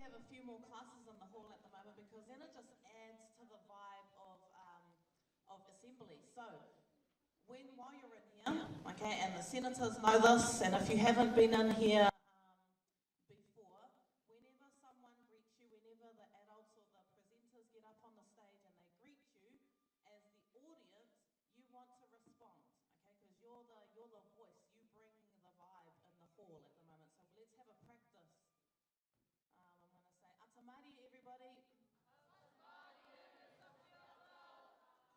have a few more classes in the hall at the moment because then it just adds to the vibe of assembly. So, while you're in here, okay, and the senators know this, and if you haven't been in here before, whenever someone greets you, whenever the adults or the presenters get up on the stage and they greet you, as the audience, you want to respond, okay, because you're the voice, you bring the vibe in the hall at the moment. So let's have a practice. I'm going to say, Atamari, everybody.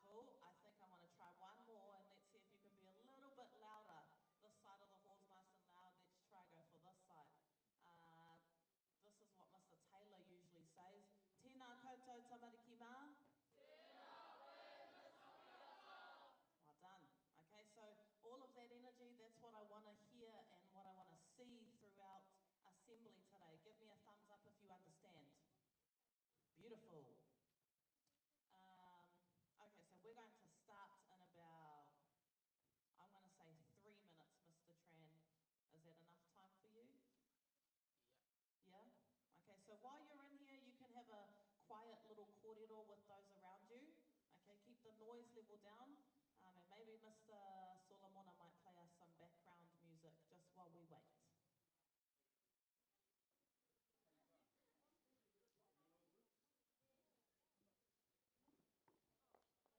Cool. I think I want to try one more, and let's see if you can be a little bit louder. This side of the hall's nice and loud. Let's try go for this side. This is what Mr. Taylor usually says. Tēnā koutou tamariki mā. Well done. Okay, so all of that energy, that's what I want to hear and what I want to see throughout assembly today. Give me a thumbs up if you understand. Beautiful. Okay, so we're going to start in about, I'm going to say 3 minutes, Mr. Tran. Is that enough time for you? Yeah? Okay, so while you're in here, you can have a quiet little corridor with those around you. Okay, keep the noise level down. And maybe Mr. Solomona might play us some background music just while we wait. Check, 1, 2.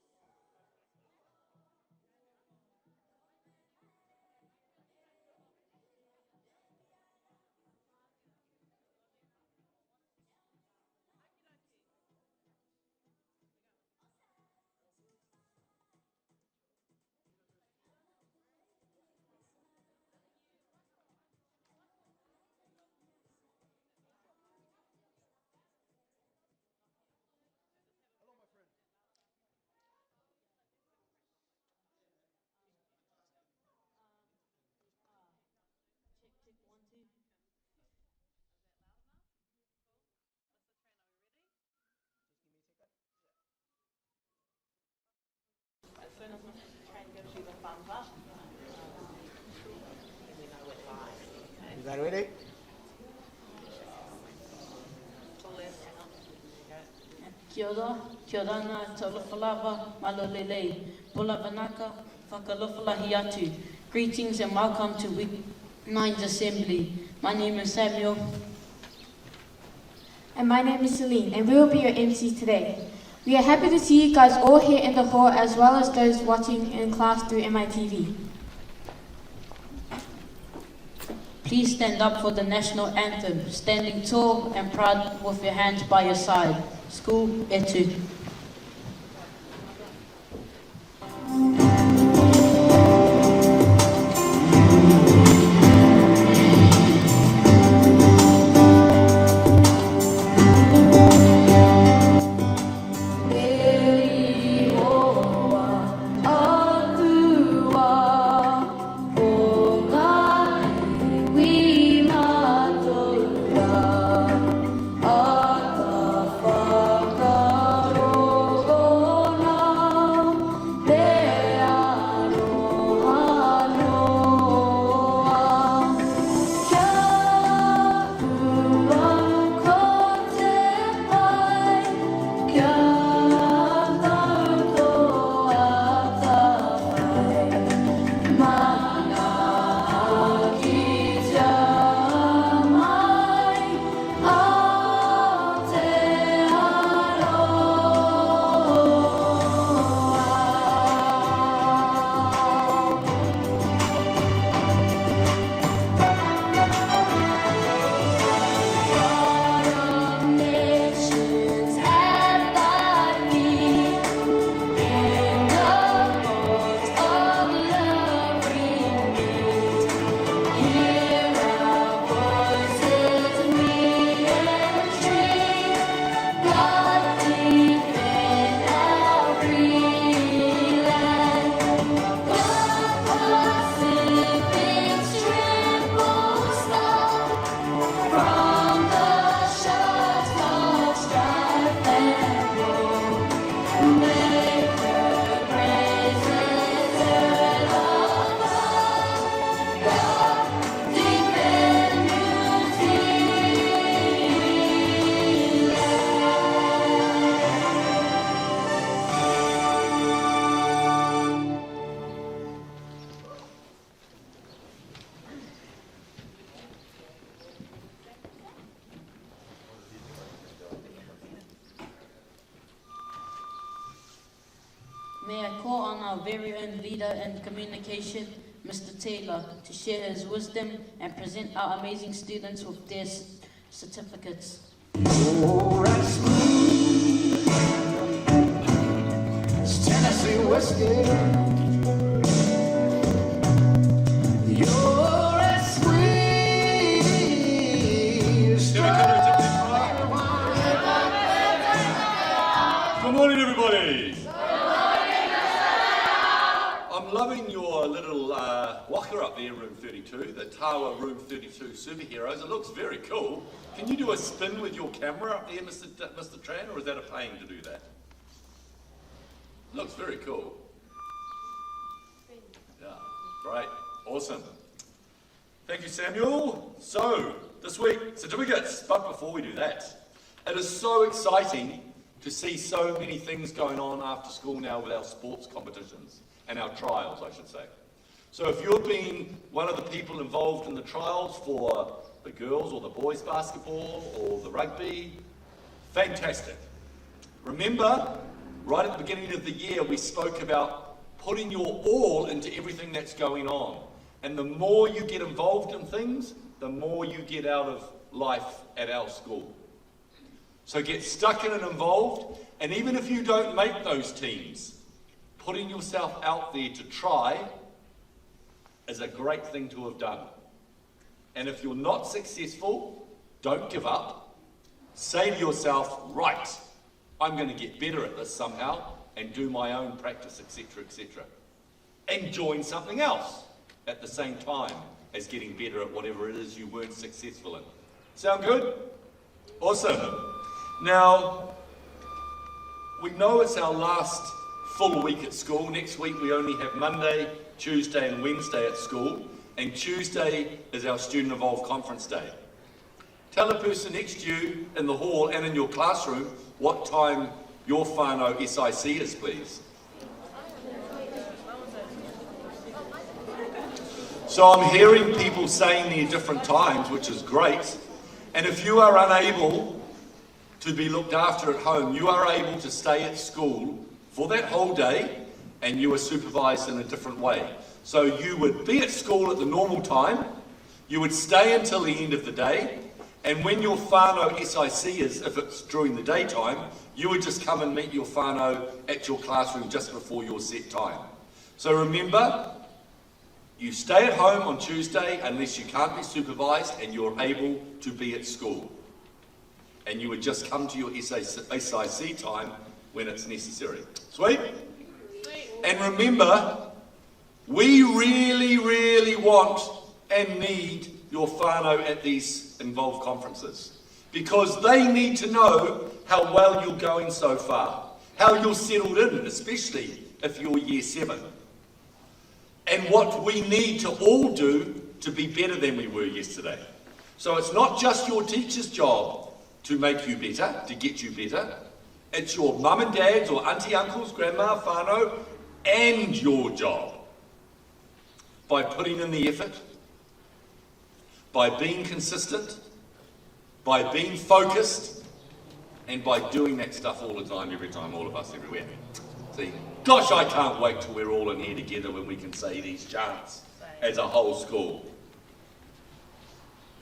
Is that loud enough? Cool. Mr. Tran, are we ready? As soon as Mr. Tran gives you the thumbs up, we know we're live. Okay? You guys ready? Full left count. Kia ora ngā taulawhalawa malolelei, pula vanaka, whakalofalahi atu. Greetings and welcome to Week 9's Assembly. My name is Samuel. And my name is Celine, and we will be your MCs today. We are happy to see you guys all here in the hall as well as those watching in class through MITV. Please stand up for the national anthem, standing tall and proud with your hands by your side. School etu. Oh May I call on our very own leader in communication, Mr. Taylor, to share his wisdom and present our amazing students with their certificates. Oh, that's smooth. It's Tennessee whiskey. You're as sweet as strawberry wine. Good morning, everybody. I'm loving your little walker up there, room 32, the Tawa room 32 superheroes. It looks very cool. Can you do a spin with your camera up there, Mr. Tran, or is that a pain to do that? Looks very cool. Yeah, great, awesome. Thank you, Samuel. So, this week, certificates. But before we do that, it is so exciting to see so many things going on after school now with our sports competitions and our trials, I should say. So if you've been one of the people involved in the trials for the girls or the boys basketball or the rugby, fantastic. Remember, right at the beginning of the year, we spoke about putting your all into everything that's going on. And the more you get involved in things, the more you get out of life at our school. So get stuck in and involved, and even if you don't make those teams, putting yourself out there to try is a great thing to have done. And if you're not successful, don't give up. Say to yourself, right, I'm going to get better at this somehow and do my own practice, etc., etc. And join something else at the same time as getting better at whatever it is you weren't successful in. Sound good? Awesome. Now, we know it's our last full week at school. Next week we only have Monday, Tuesday and Wednesday at school, and Tuesday is our Student Evolve Conference Day. Tell the person next to you in the hall and in your classroom what time your whanau SIC is, please. So I'm hearing people saying their different times, which is great, and if you are unable to be looked after at home, you are able to stay at school for that whole day, and you are supervised in a different way. So you would be at school at the normal time, you would stay until the end of the day, and when your whanau SIC is, if it's during the daytime, you would just come and meet your whanau at your classroom just before your set time. So remember, you stay at home on Tuesday unless you can't be supervised and you're able to be at school. And you would just come to your SIC time when it's necessary. Sweet? And remember, we really, really want and need your whanau at these involved conferences, because they need to know how well you're going so far, how you're settled in, especially if you're year 7, and what we need to all do to be better than we were yesterday. So it's not just your teacher's job to make you better, to get you better. It's your mum and dad's or auntie, uncles, grandma, whanau, and your job. By putting in the effort, by being consistent, by being focused, and by doing that stuff all the time, every time, all of us, everywhere. See, gosh, I can't wait till we're all in here together when we can say these chants as a whole school.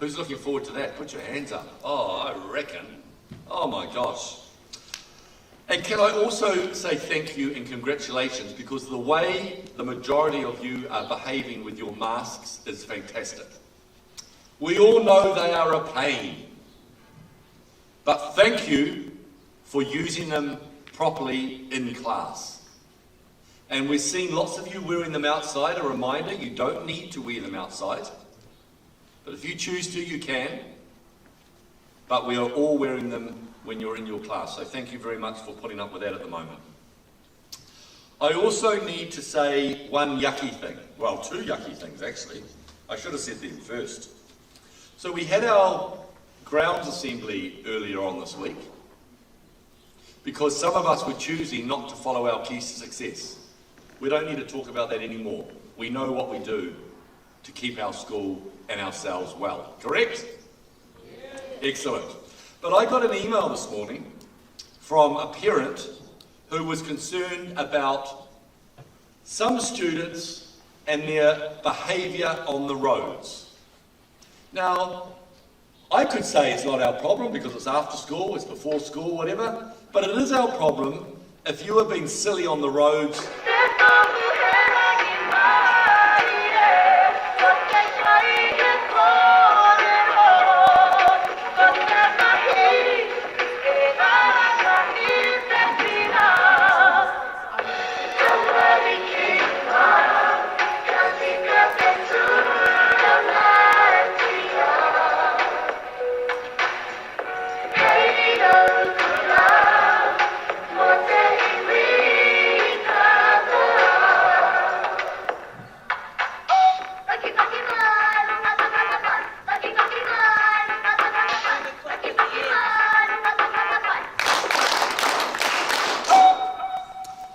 Who's looking forward to that? Put your hands up. Oh, I reckon. Oh my gosh. And can I also say thank you and congratulations, because the way the majority of you are behaving with your masks is fantastic. We all know they are a pain, but thank you for using them properly in class. And we're seeing lots of you wearing them outside. A reminder, you don't need to wear them outside. But if you choose to, you can. But we are all wearing them when you're in your class. So thank you very much for putting up with that at the moment. I also need to say one yucky thing. Well, two yucky things, actually. I should have said them first. So we had our grounds assembly earlier on this week, because some of us were choosing not to follow our keys to success. We don't need to talk about that anymore. We know what we do to keep our school and ourselves well. Correct? Yeah. Excellent. But I got an email this morning from a parent who was concerned about some students and their behaviour on the roads. Now, I could say it's not our problem because it's after school, it's before school, whatever, but it is our problem if you have been silly on the roads.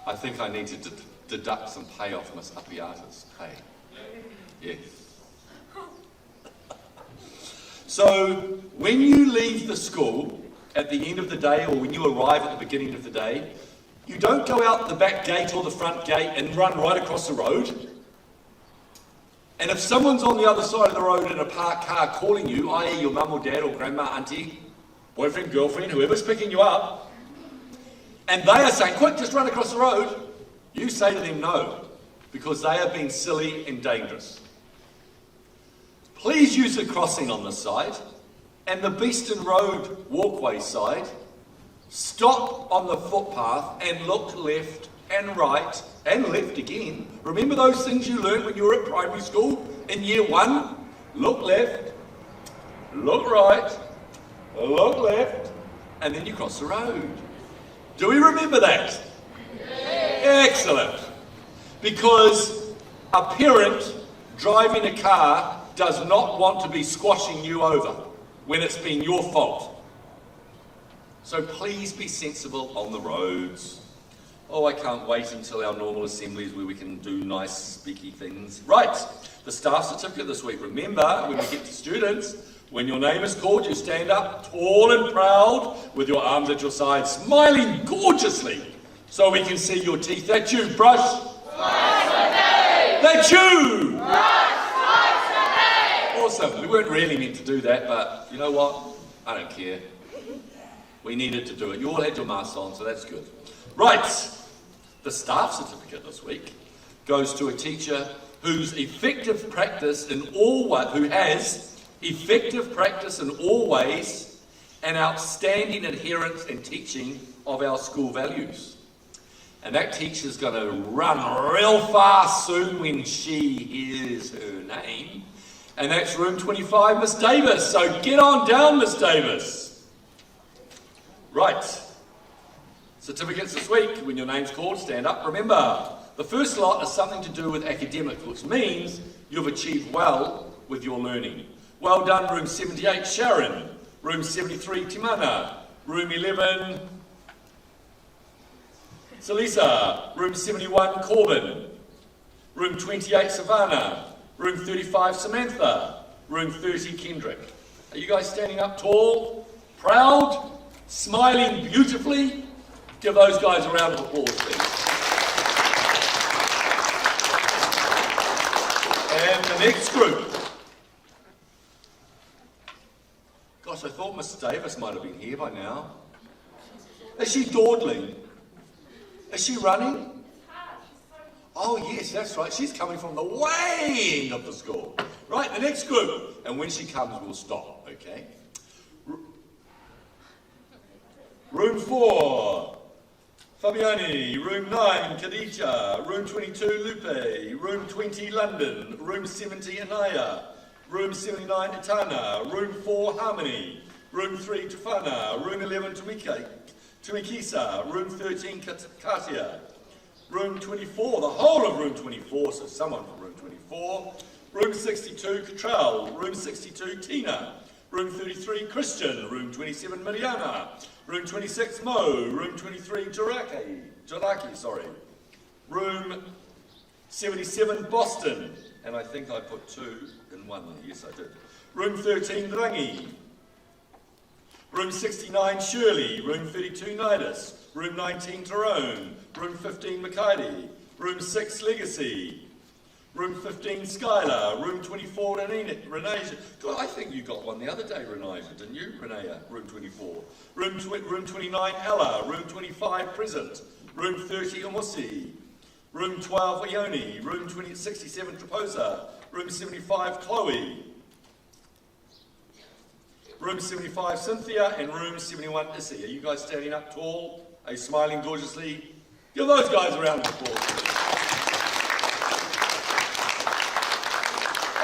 I think I need to deduct some pay off Miss Apiata's pay. Yes. So, when you leave the school at the end of the day, or when you arrive at the beginning of the day, you don't go out the back gate or the front gate and run right across the road. And if someone's on the other side of the road in a parked car calling you, i.e. your mum or dad or grandma, auntie, boyfriend, girlfriend, whoever's picking you up, and they are saying, quick, just run across the road, you say to them no, because they have been silly and dangerous. Please use the crossing on this side and the Beeston Road walkway side. Stop on the footpath and look left and right and left again. Remember those things you learned when you were at primary school in year 1? Look left, look right, look left, and then you cross the road. Do we remember that? Yes. Excellent. Because a parent driving a car does not want to be squashing you over when it's been your fault. So please be sensible on the roads. Oh, I can't wait until our normal assemblies where we can do nice speaky things. Right, the staff certificate this week. Remember, when we get to students, when your name is called, you stand up tall and proud with your arms at your sides, smiling gorgeously so we can see your teeth. That's you, brush. That's you. Awesome. We weren't really meant to do that, but you know what? I don't care. We needed to do it. You all had your masks on, so that's good. Right. The staff certificate this week goes to a teacher whose effective practice in all who has effective practice in all ways and outstanding adherence and teaching of our school values. And that teacher's going to run real fast soon when she hears her name. And that's room 25, Miss Davis. So get on down, Miss Davis. Right. Certificates this week. When your name's called, stand up. Remember, the first lot is something to do with academics, which means you've achieved well with your learning. Well done, room 78, Sharon. Room 73, Timana. Room 11, Salisa. Room 71, Corbin. Room 28, Savannah. Room 35, Samantha. Room 30, Kendrick. Are you guys standing up tall, proud, smiling beautifully? Give those guys a round of applause, please. And the next group. Gosh, I thought Miss Davis might have been here by now. Is she dawdling? Is she running? Oh yes, that's right. She's coming from the way end of the school. Right, the next group. And when she comes, we'll stop, okay? Room 4, Fabiani. Room 9, Khadija. Room 22, Lupe. Room 20, London. Room 70, Anaya. Room 79, Itana. Room 4, Harmony. Room 3, Tufana. Room 11, Tumikisa. Room 13, Katia. Room 24, the whole of room 24, so someone from room 24. Room 62, Cottrell. Room 62, Tina. Room 33, Christian. Room 27, Mariana. Room 26, Mo. Room 23, Jaraki. Room 77, Boston. And I think I put 2 in 1 there. Yes, I did. Room 13, Rangi. Room 69, Shirley. Room 32, Nidus. Room 19, Tyrone. Room 15, Makati. Room 6, Legacy. Room 15, Skylar. Room 24, Renasia. God, I think you got one the other day, Renasia, didn't you? Renaya, room 24. Room 29, Ella. Room 25, Present. Room 30, Umusi. Room 12, Ione. Room 67, Traposa. Room 75, Chloe. Room 75, Cynthia. And room 71, Issy. Are you guys standing up tall? Are you smiling gorgeously? Give those guys a round of applause.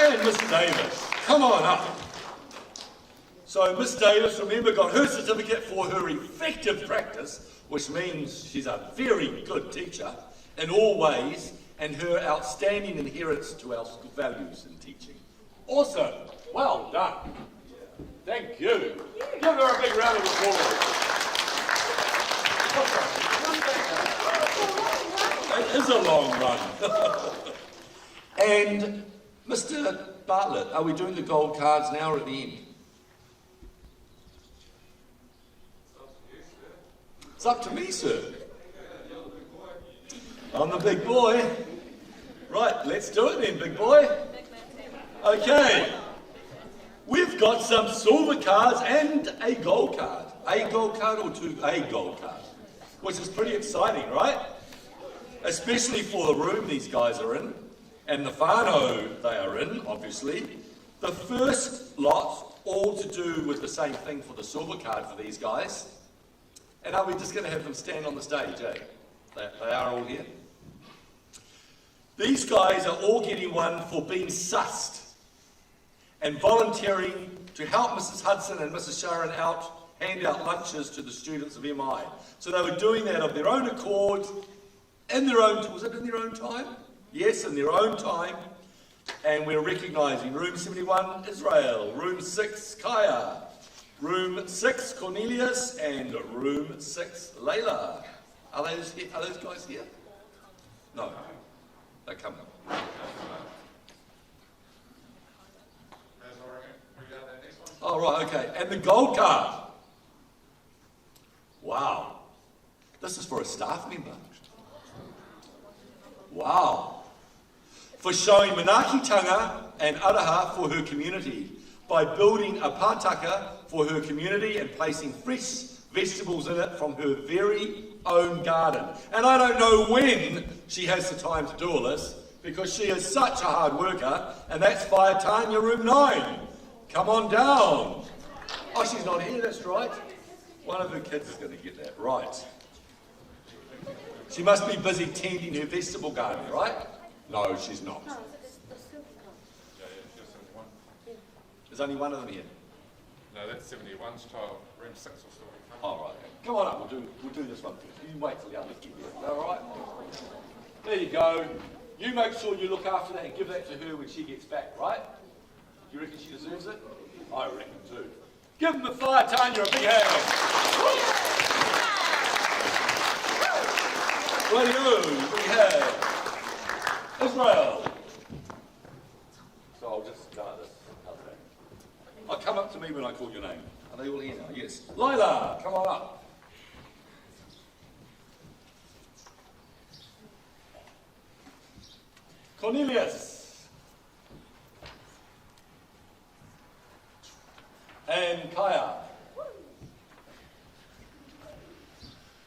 And Miss Davis, come on up. So Miss Davis, remember, got her certificate for her effective practice, which means she's a very good teacher in all ways, and her outstanding adherence to our school values in teaching. Awesome. Well done. Thank you. Give her a big round of applause. It is a long run. And Mr. Bartlett, are we doing the gold cards now or at the end? It's up to me, sir. I'm the big boy. Right, let's do it then, big boy. Okay. We've got some silver cards and a gold card. A gold card or two? A gold card. Which is pretty exciting, right? Especially for the room these guys are in. And the whānau they are in, obviously. The first lot, all to do with the same thing for the silver card for these guys. And are we just going to have them stand on the stage, eh? They are all here. These guys are all getting one for being sussed and volunteering to help Mrs. Hudson and Mrs. Sharon hand out lunches to the students of MI. So they were doing that of their own accord, was it in their own time? Yes, in their own time. And we're recognising Room 71, Israel, Room 6, Kaya, Room 6, Cornelius, and Room 6, Layla. Are those guys here? No. They're coming. Oh, right, okay. And the gold card. Wow. This is for a staff member. Wow. For showing manaakitanga and araha for her community by building a pātaka for her community and placing fresh vegetables in it from her very own garden. And I don't know when she has the time to do all this because she is such a hard worker, and that's via Tanya, Room 9. Come on down. Oh, she's not here, that's right. One of her kids is going to get that, right. She must be busy tending her vegetable garden, right? No, she's not. There's only one of them here. No, that's 71's child. Room 6 will still be coming. All right. Come on up. We'll do this one first. You wait till the others get here. All right. There you go. You make sure you look after that and give that to her when she gets back, right? Do you reckon she deserves it? I reckon too. Give them the fire, Tanya, a big hand. Radio, we have Israel. So I'll just start this. Okay. Oh, come up to me when I call your name. Are they all here now? Yes. Lila, come on up. Cornelius. And Kaya.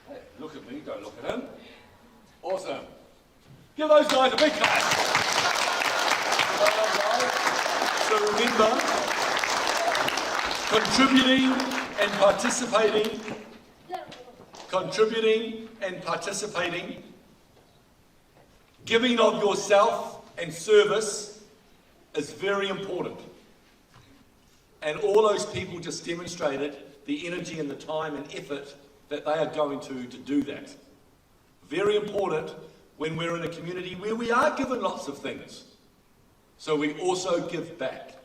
Hey, look at me, don't look at him. Awesome. Give those guys a big clap. So remember, contributing and participating, giving of yourself and service is very important. And all those people just demonstrated the energy and the time and effort that they are going to do that. Very important when we're in a community where we are given lots of things. So we also give back.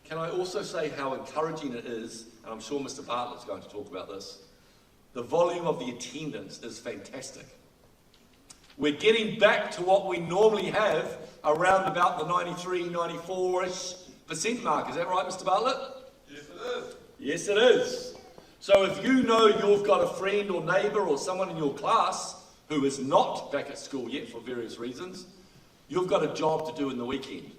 Can I also say how encouraging it is, and I'm sure Mr. Bartlett's going to talk about this, the volume of the attendance is fantastic. We're getting back to what we normally have around about the 93, 94-ish% mark. Is that right, Mr. Bartlett? Yes, it is. Yes, it is. So if you know you've got a friend or neighbour or someone in your class who is not back at school yet for various reasons, you've got a job to do in the weekend.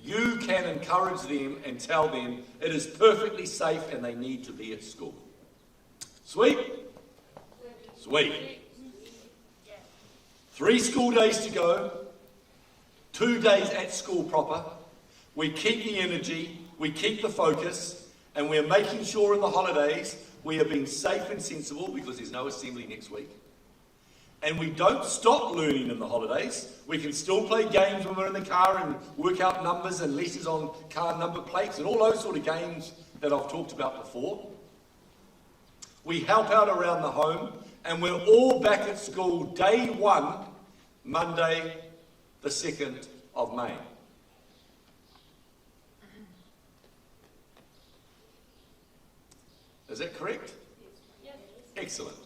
You can encourage them and tell them it is perfectly safe and they need to be at school. Sweet? Sweet. 3 school days to go, 2 days at school proper. We keep the energy, we keep the focus, and we're making sure in the holidays we are being safe and sensible because there's no assembly next week. And we don't stop learning in the holidays. We can still play games when we're in the car and work out numbers and letters on car number plates and all those sort of games that I've talked about before. We help out around the home, and we're all back at school day 1, Monday, the 2nd of May. Is that correct? Yes. Excellent.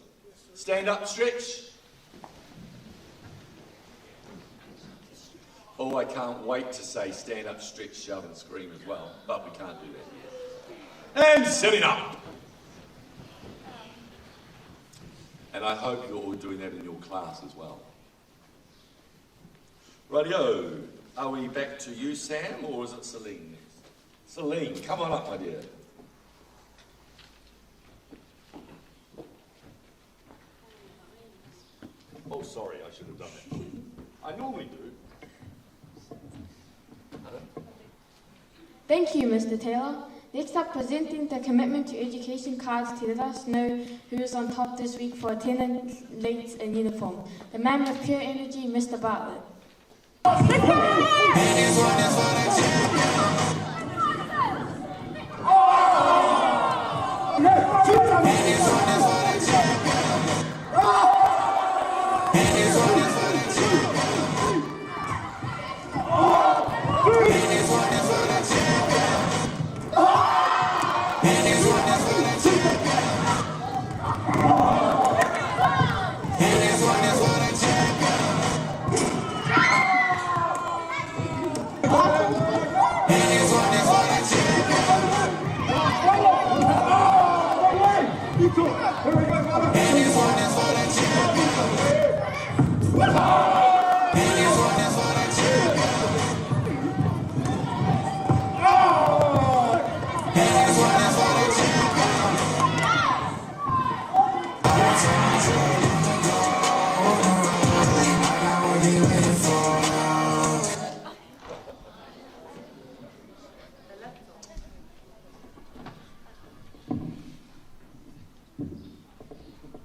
Stand up, stretch. Oh, I can't wait to say stand up, stretch, shout and scream as well, but we can't do that. And sitting up. And I hope you're all doing that in your class as well. Rightio, are we back to you, Sam, or is it Celine next? Celine, come on up, my dear. Oh, sorry, I should have done that. I normally do. Thank you, Mr. Taylor. Next up, presenting the commitment to education cards to let us know who is on top this week for attendance, late and uniform. The man with pure energy, Mr. Bartlett.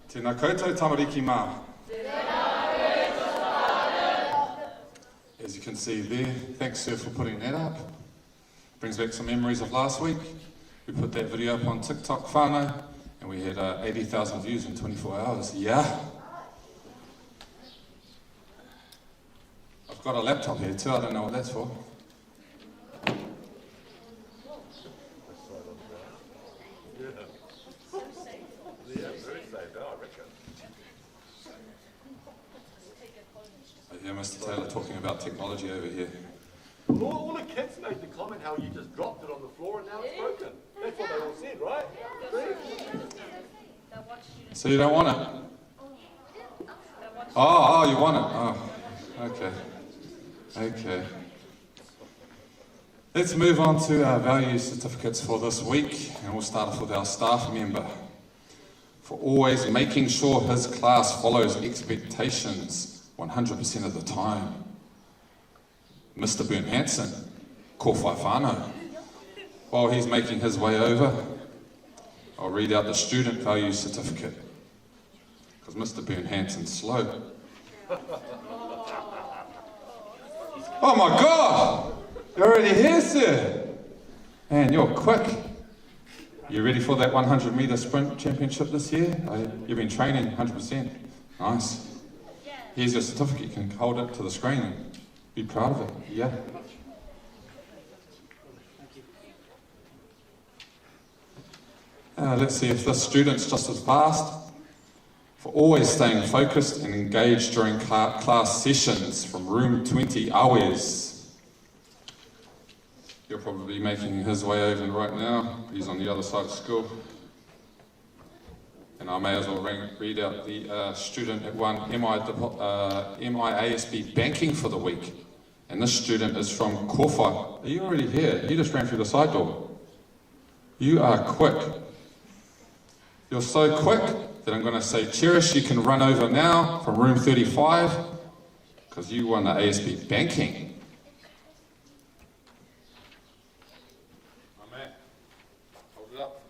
Tēnā koutou tamariki mā. As you can see there, thanks sir for putting that up. Brings back some memories of last week. We put that video up on TikTok, Whanau, and we had 80,000 views in 24 hours. Yeah. I've got a laptop here too, I don't know what that's for. I hear Mr. Taylor talking about technology over here. Well, all the kids made the comment how you just dropped it on the floor and now it's broken. That's what they all said, right? So you don't want it? Oh, you want it? Oh, okay. Okay. Let's move on to our value certificates for this week, and we'll start off with our staff member. For always making sure his class follows expectations 100% of the time. Mr. Bernd Hansen, ko whai whānau. While he's making his way over, I'll read out the student value certificate, because Mr. Bernd Hansen's slow. Oh my God! You're already here, sir! Man, you're quick. You ready for that 100 metre sprint championship this year? You've been training 100%. Nice. Here's your certificate. You can hold it to the screen and be proud of it. Yeah. Let's see if this student's just as fast. For always staying focused and engaged during class sessions from room 20 hours. You're probably making his way over right now. He's on the other side of school. And I may as well read out the student that won MIASB Banking for the week. And this student is from Kōwhai. Are you already here? You just ran through the side door. You are quick. You're so quick that I'm going to say, Cherish, you can run over now from room 35 because you won the ASB Banking. My man, hold it up.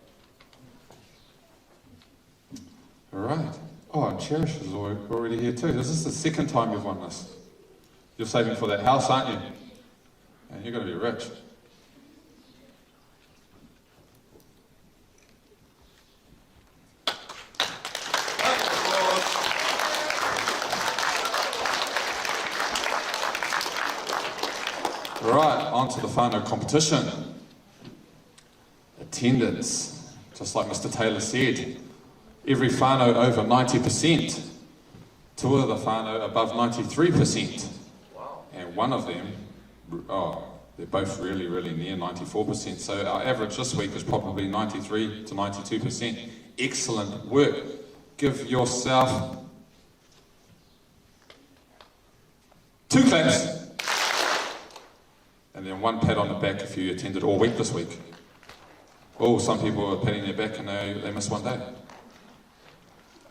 All right. Oh, and Cherish is already here too. This is the second time you've won this. You're saving for that house, aren't you? And you're going to be rich. Right, on to the whānau competition. Attendance, just like Mr. Taylor said, every whānau over 90%, two of the whānau above 93%, and one of them, they're both really, really near 94%, so our average this week is probably 93 to 92%. Excellent work. Give yourself 2 claps. And then 1 pat on the back if you attended all week this week. Oh, some people are patting their back and they missed 1 day.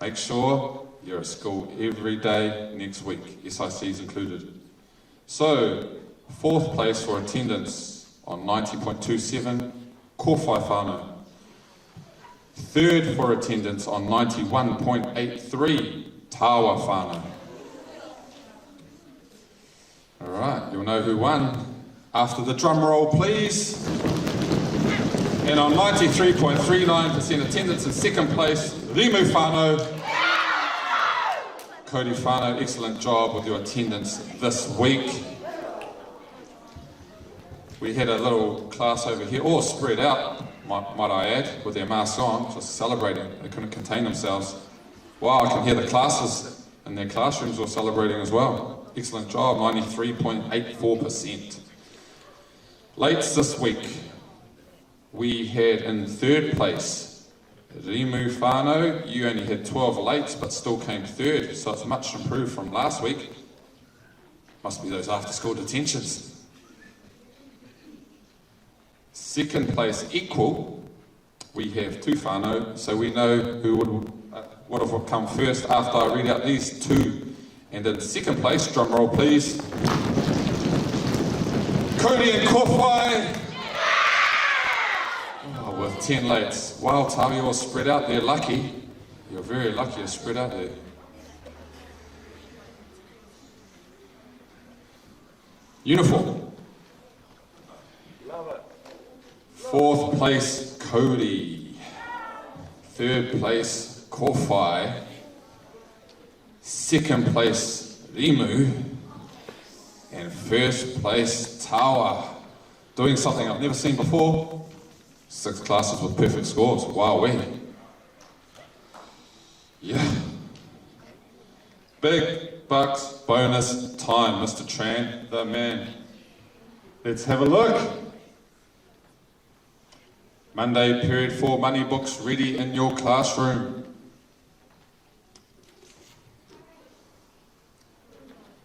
Make sure you're at school every day next week, SICs included. So, 4th place for attendance on 90.27, Kōwhai whānau. 3rd for attendance on 91.83, Tawa whānau. Alright, you'll know who won. After the drum roll, please. And on 93.39% attendance in 2nd place, Rimu whānau. Cody whānau, excellent job with your attendance this week. We had a little class over here, all spread out, might I add, with their masks on, just celebrating. They couldn't contain themselves. Wow, I can hear the classes in their classrooms were celebrating as well. Excellent job, 93.84%. Lates this week, we had in 3rd place, Rimu whānau. You only had 12 lates, but still came 3rd, so it's much improved from last week. Must be those after-school detentions. 2nd place, equal. We have 2 whānau, so we know who would have come first after I read out these 2. And in 2nd place, drum roll please, Cody and Kōwhai, with 10 lates. Wow, Tawi, you're spread out there, lucky. You're very lucky to spread out there. Uniform. Love it. 4th place, Cody. 3rd place, Kōwhai. 2nd place, Rimu. And 1st place, Tawa. Doing something I've never seen before. 6 classes with perfect scores. Wow-wee. Yeah. Big bucks bonus time, Mr. Tran, the man. Let's have a look. Monday, period 4, money books ready in your classroom.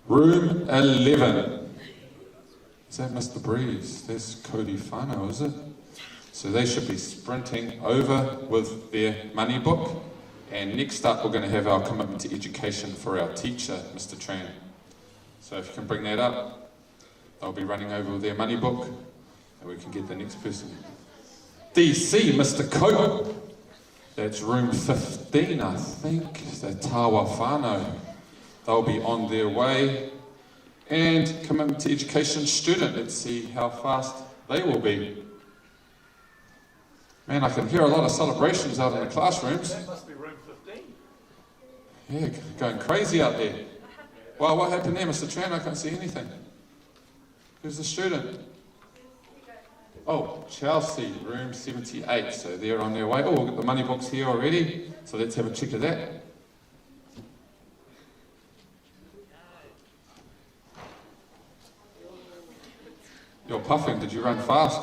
Room 11. Is that Mr. Breeze? That's Cody whānau, is it? So they should be sprinting over with their money book. And next up, we're going to have our commitment to education for our teacher, Mr. Tran. So if you can bring that up, they'll be running over with their money book, and we can get the next person. DC, Mr. Cope. That's room 15, I think. The Tawa whānau. They'll be on their way. And commitment to education student. Let's see how fast they will be. Man, I can hear a lot of celebrations out in the classrooms. That must be room 15. Yeah, going crazy out there. Wow, what happened there, Mr. Tran? I can't see anything. Who's the student? Oh, Chelsea, room 78. So they're on their way. Oh, we've got the money box here already. So let's have a check of that. You're puffing. Did you run fast?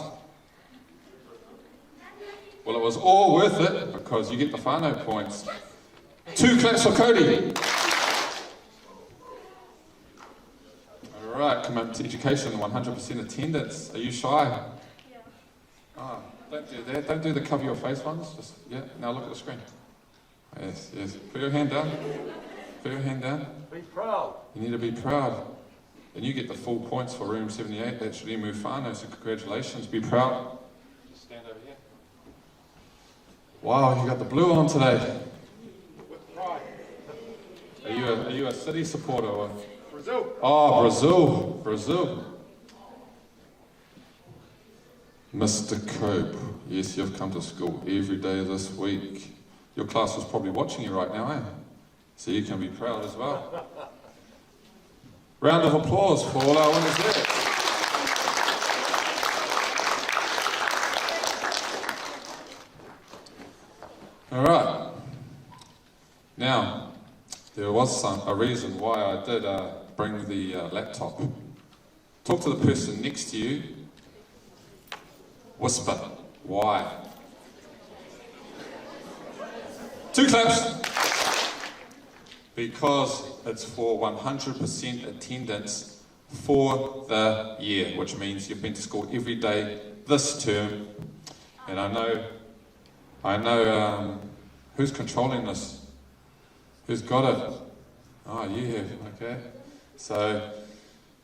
Well, it was all worth it because you get the whānau points. 2 claps for Cody. Alright, commitment to education, 100% attendance. Are you shy? Yeah. Oh, don't do that. Don't do the cover your face ones. Just, yeah, now look at the screen. Yes, yes. Put your hand down. Put your hand down. Be proud. You need to be proud. And you get the full points for room 78. That's Remu Whanau, so congratulations. Be proud. Stand over here. Wow, you got the blue on today. With pride. Are you a City supporter? Or? Brazil. Oh, Brazil. Brazil. Mr. Cope. Yes, you've come to school every day this week. Your class is probably watching you right now, eh? So you can be proud as well. Round of applause for all our winners there. All right. Now, there was a reason why I did bring the laptop. Talk to the person next to you. Whisper. Why? 2 claps. Because it's for 100% attendance for the year, which means you've been to school every day this term. And I know who's controlling this? Who's got it? Oh, you have, okay. So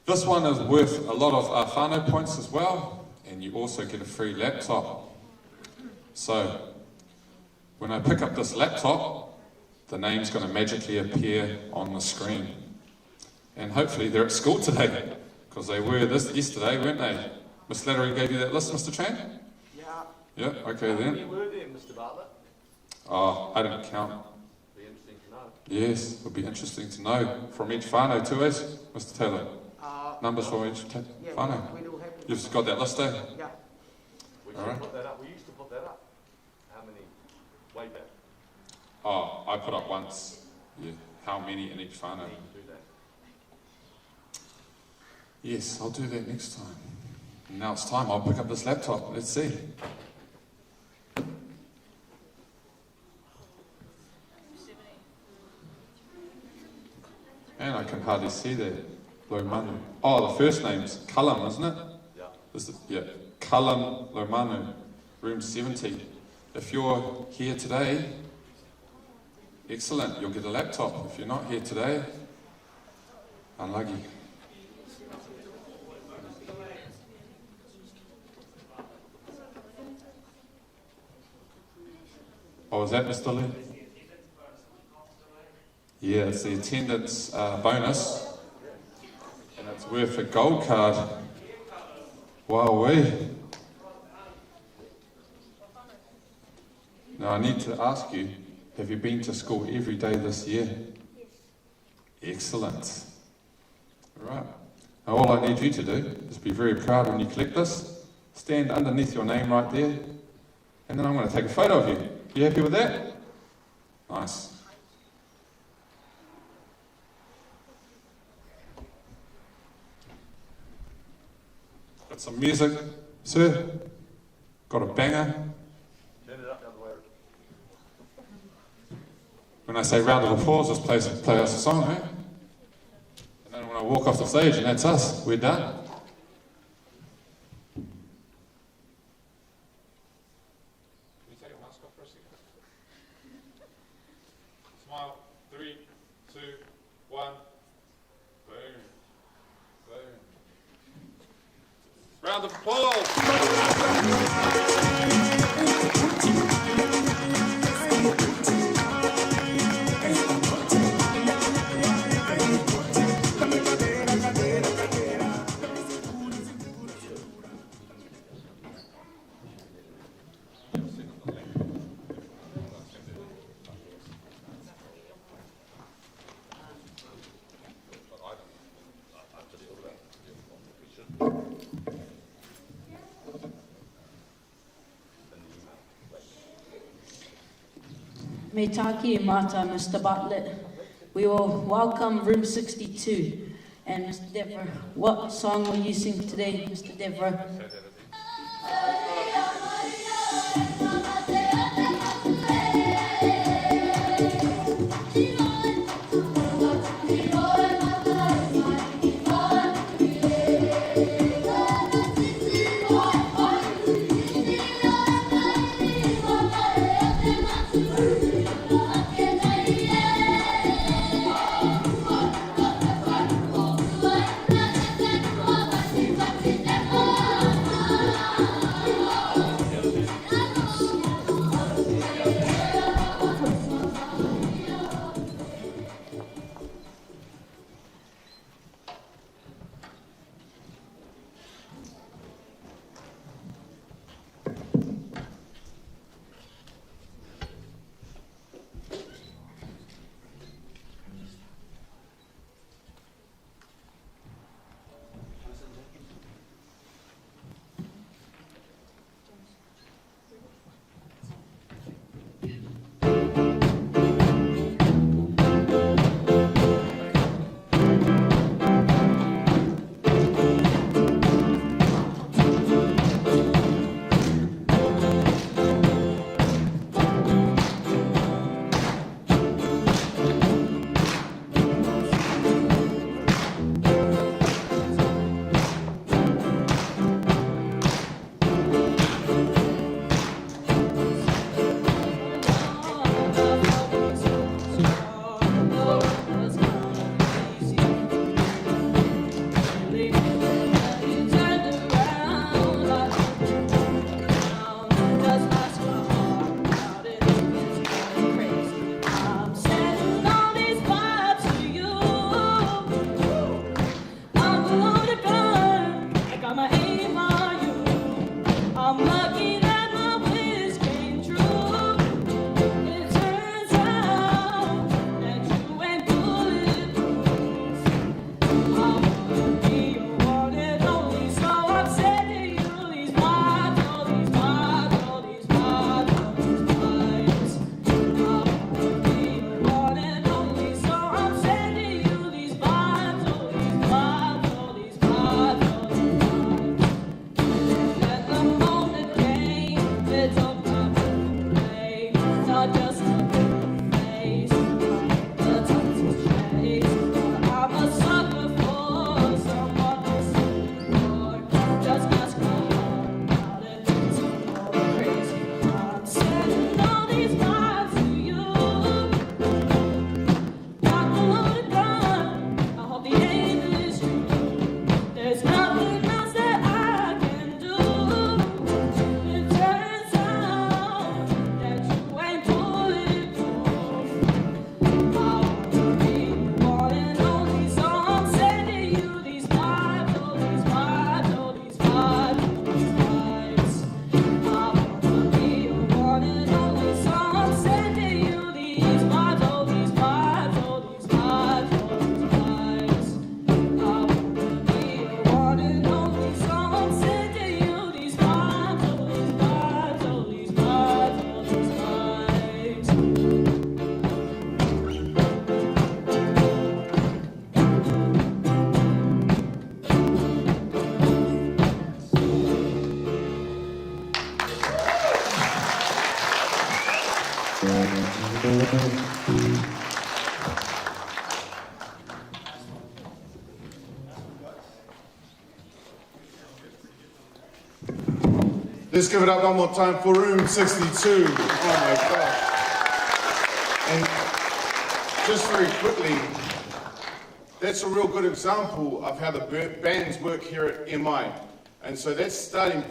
this one is worth a lot of whānau points as well, and you also get a free laptop. So when I pick up this laptop, the name's going to magically appear on the screen. And hopefully they're at school today, because they were this yesterday, weren't they? Miss Slattery gave you that list, Mr. Tran? Yeah. Yeah, okay How then. many were there, Mr. Bartlett? Oh, I didn't count. Be interesting to know. Yes, it would be interesting to know from each whānau too, as Mr. Taylor. Numbers from each whānau. We do have. You've just got that list, eh? Yeah. We should Alright. put that up. We used to put that up. How many? Way back. Oh, I put up once. Yeah, how many in each whānau? We can do that. Yes, I'll do that next time. And now it's time, I'll pick up this laptop. Let's see. And I can hardly see that. Lomanu. Oh, the first name's Cullen, isn't it? Yeah. Yeah, Cullen Lomanu, room 70. If you're here today, excellent, you'll get a laptop. If you're not here today, unlucky. Oh, was that Mr. Lee? Yeah, it's the attendance bonus, and it's worth a gold card. Wowee. Now I need to ask you, have you been to school every day this year? Yes. Excellent. All right. Now all I need you to do is be very proud when you collect this. Stand underneath your name right there, and then I'm going to take a photo of you. You happy with that? Nice. Got some music, sir? Got a banger? Turn it up the other way. When I say round of applause, just play us a song, eh? And then when I walk off the stage, and that's us, we're done. Can you take your mask off for a second? Smile. 3, 2, 1. Boom. Boom. Round of applause! Me tāki e mata, Mr. Bartlett. We will welcome room 62. And Mr. Deborah, what song will you sing today, Mr. Deborah? Hey, Let's give it up one more time for room 62. Oh my gosh. And just very quickly, that's a real good example of how the bands work here at MI. And so that's starting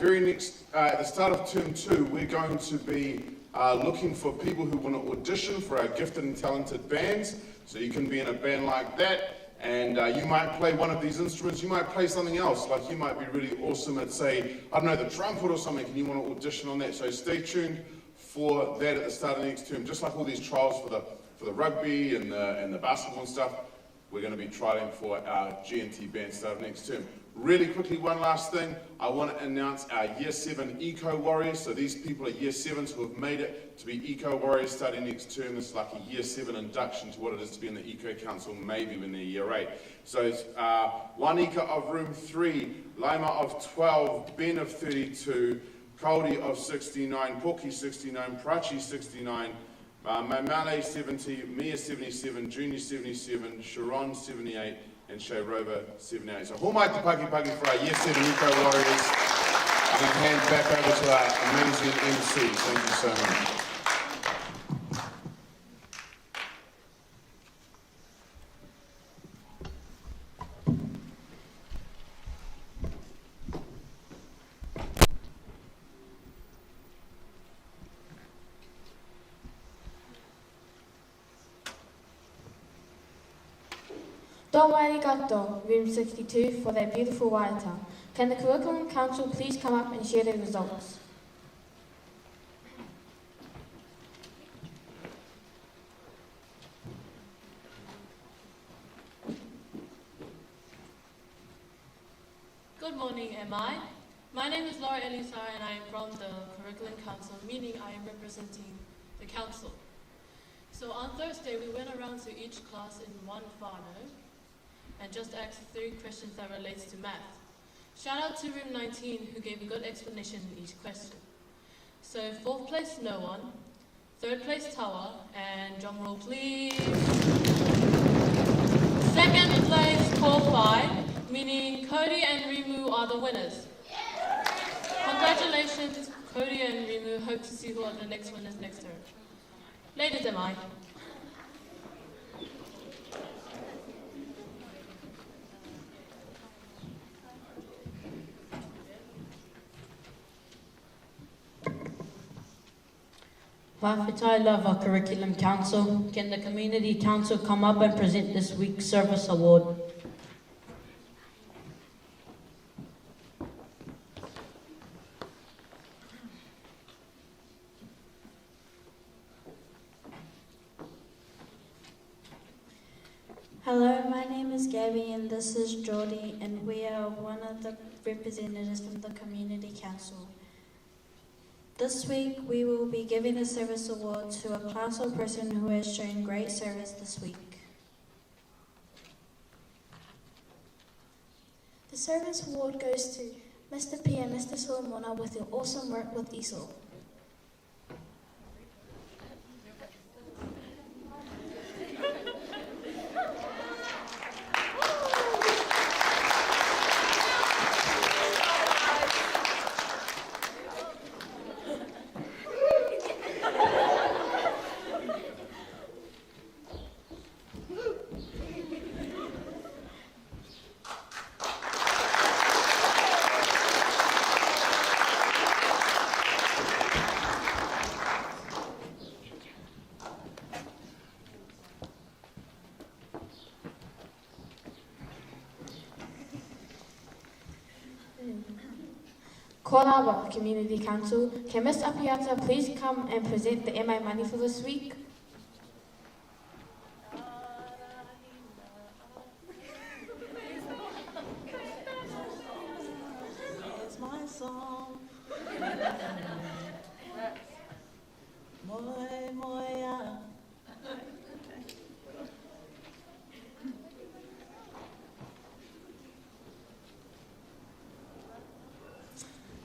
at the start of term 2, we're going to be looking for people who want to audition for our gifted and talented bands. So you can be in a band like that. And you might play one of these instruments, you might play something else, like you might be really awesome at, say, I don't know, the trumpet or something, and you want to audition on that. So stay tuned for that at the start of next term. Just like all these trials for the rugby and the basketball and stuff, we're going to be trialing for our G&T band start of next term. Really quickly, one last thing, I want to announce our Year 7 Eco Warriors. So these people are Year 7s who have made it to be Eco Warriors starting next term. It's like a Year 7 induction to what it is to be in the Eco Council, maybe when they're Year 8. So it's Wanika of Room 3, Laima of 12, Ben of 32, Kauri of 69, Poki 69, Prachi 69, Maimale 70, Mia 77, Junior 77, Sharon 78, and Shay Rover 78. So Homai Te Paki Paki for our Year 7 Eco Warriors. And then hand back over to our amazing MC. Thank you so much. Domo arigato, Room 62, for their beautiful waiata. Can the Curriculum Council please come up and share their results? Good morning, MI. My name is Laura Elisa and I am from the Curriculum Council, meaning I am representing the council. So on Thursday, we went around to each class in one whanau and just asked 3 questions that relates to math. Shout out to room 19 who gave a good explanation in each question. So 4th place, no one. 3rd place, Tawa, and drum roll please. 2nd place, Kōwhai, meaning Cody and Rimu are the winners. Congratulations, Cody and Rimu. Hope to see who are the next winners next term. Ladies and I. Whawhitai Lava Curriculum Council. Can the Community Council come up and present this week's Service Award? Hello, my name is Gabby and this is Geordie, and we are one of the representatives from the Community Council. This week we will be giving a service award to a class or person who has shown great service this week. The service award goes to Mr. P and Mr. Solomona with your awesome work with ESOL. Koraba Community Council, can Ms. Apiata please come and present the MI money for this week? Here's my song. Moi, moia.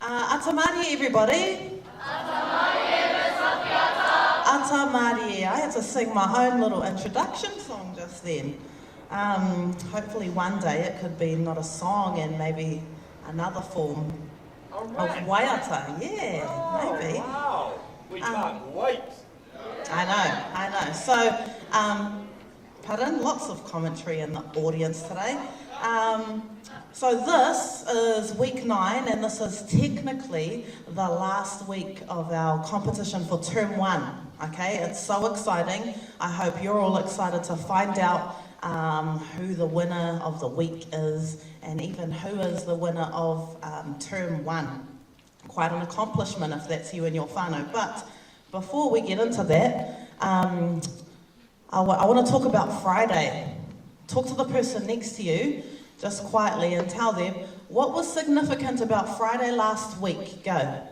Atamari, everybody. Atamari, had to sing my own little introduction song just then. Hopefully one day it could be not a song and maybe another form of waiata. Yeah, maybe. Wow, we can't wait. I know. So, pardon, lots of commentary in the audience today. So this is week 9, and this is technically the last week of our competition for term 1. Okay, it's so exciting. I hope you're all excited to find out who the winner of the week is, and even who is the winner of term 1. Quite an accomplishment if that's you and your whānau. But before we get into that, I want to talk about Friday. Talk to the person next to you, just quietly, and tell them what was significant about Friday last week. Go.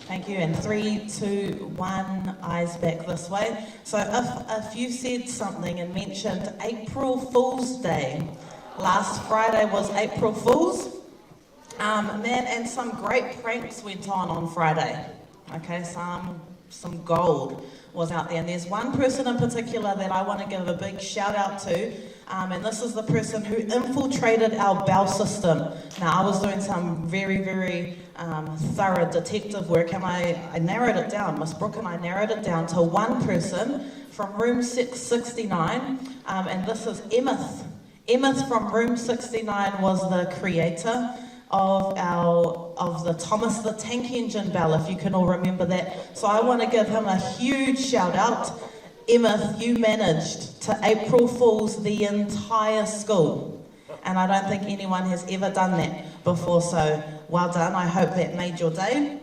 Thank you, and 3, 2, 1, eyes back this way. So if you said something and mentioned April Fool's Day, last Friday was April Fool's, and some great pranks went on Friday. Okay, some gold was out there, and there's one person in particular that I want to give a big shout out to, and this is the person who infiltrated our bell system. Now, I was doing some very, very thorough detective work, and I narrowed it down. Miss Brooke and I narrowed it down to one person from room 669, and this is Emeth. Emeth from room 69 was the creator of the Thomas the Tank Engine bell, if you can all remember that. So I want to give him a huge shout out. Emeth, you managed to April Fool's the entire school, and I don't think anyone has ever done that before, so well done. I hope that made your day.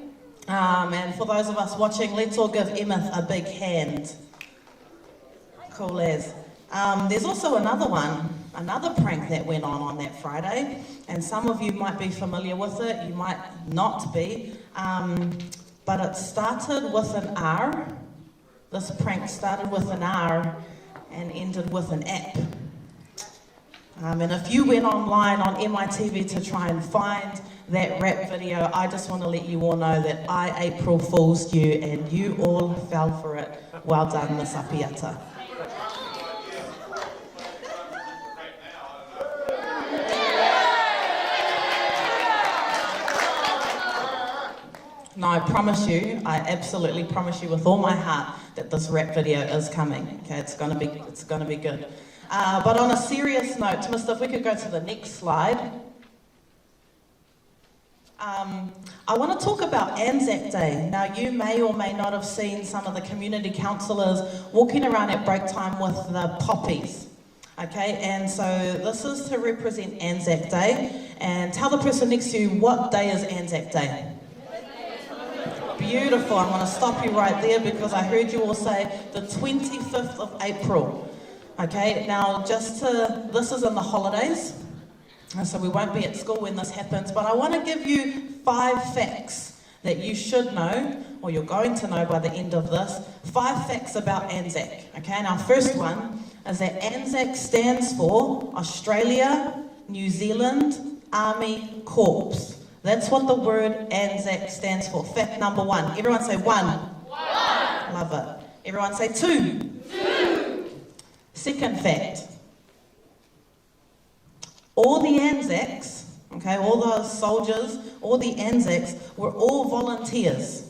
And for those of us watching, let's all give Emeth a big hand. Cool as. There's also another prank that went on that Friday, and some of you might be familiar with it, you might not be, but it started with an R. This prank started with an R and ended with an app. And if you went online on MITV to try and find that rap video, I just want to let you all know that I April Fool's you, and you all fell for it. Well done, Miss Apiata. No, I promise you, I absolutely promise you with all my heart that this rap video is coming. Okay, it's gonna be good. But on a serious note, Mister, if we could go to the next slide. I want to talk about Anzac Day. Now, you may or may not have seen some of the community councillors walking around at break time with the poppies. Okay, and so this is to represent Anzac Day. And tell the person next to you, what day is Anzac Day? Beautiful. I'm going to stop you right there because I heard you all say the 25th of April. Okay, now this is in the holidays, and so we won't be at school when this happens, but I want to give you 5 facts that you should know, or you're going to know by the end of this. 5 facts about Anzac. Okay, now first one is that Anzac stands for Australia, New Zealand, Army Corps. That's what the word Anzac stands for. Fact number 1. Everyone say 1. 1. Love it. Everyone say 2. 2. Second fact. All the Anzacs, okay, all those soldiers, all the Anzacs were all volunteers.